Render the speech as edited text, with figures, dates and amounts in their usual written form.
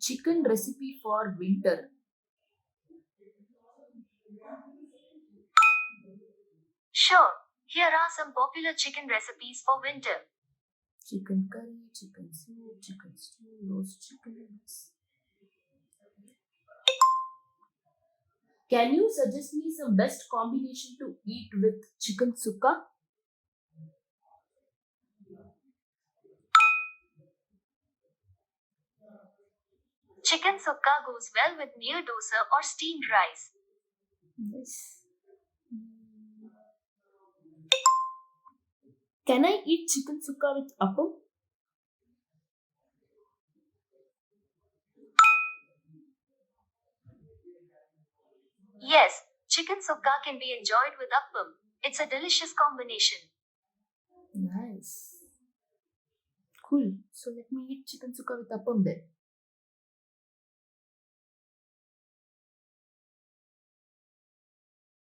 chicken recipe for winter? Sure, here are some popular chicken recipes for winter. Chicken curry, chicken soup, chicken stew, roast chicken. Can you suggest me some best combination to eat with chicken sukka? Chicken sukka goes well with neer dosa or steamed rice. Yes. Can I eat chicken sukka with appam? Yes, chicken sukka can be enjoyed with appam. It's a delicious combination. Nice. Cool. So let me eat chicken sukka with appam then.